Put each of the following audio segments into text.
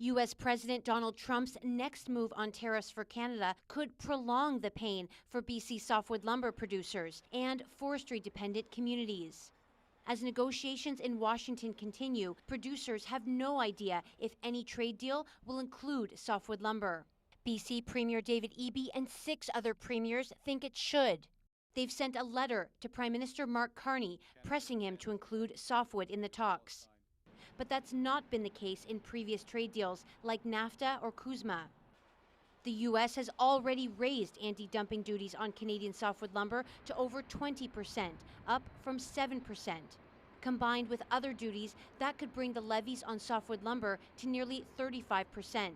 U.S. President Donald Trump's next move on tariffs for Canada could prolong the pain for BC softwood lumber producers and forestry-dependent communities. As negotiations in Washington continue, producers have no idea if any trade deal will include softwood lumber. BC Premier David Eby and 6 other premiers think it should. They've sent a letter to Prime Minister Mark Carney pressing him to include softwood in the talks. But that's not been the case in previous trade deals like NAFTA or CUSMA. The U.S. has already raised anti-dumping duties on Canadian softwood lumber to over 20%, up from 7%. Combined with other duties, that could bring the levies on softwood lumber to nearly 35%.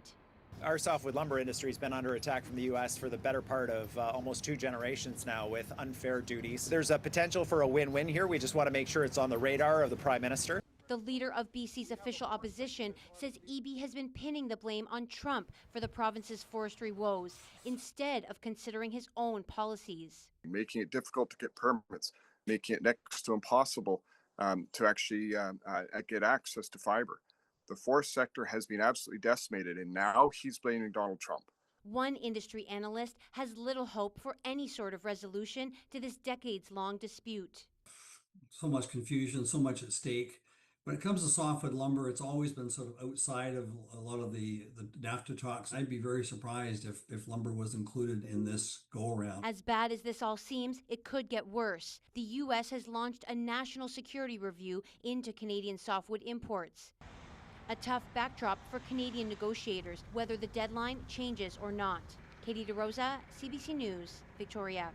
Our softwood lumber industry has been under attack from the U.S. for the better part of almost 2 generations now with unfair duties. There's a potential for a win-win here. We just want to make sure it's on the radar of the Prime Minister. The leader of BC's official opposition says Eby has been pinning the blame on Trump for the province's forestry woes, instead of considering his own policies. Making it difficult to get permits, making it next to impossible to actually get access to fiber. The forest sector has been absolutely decimated, and now he's blaming Donald Trump. One industry analyst has little hope for any sort of resolution to this decades-long dispute. So much confusion, so much at stake. When it comes to softwood lumber, it's always been sort of outside of a lot of the NAFTA talks. I'd be very surprised if lumber was included in this go-around. As bad as this all seems, it could get worse. The U.S. has launched a national security review into Canadian softwood imports. A tough backdrop for Canadian negotiators, whether the deadline changes or not. Katie DeRosa, CBC News, Victoria.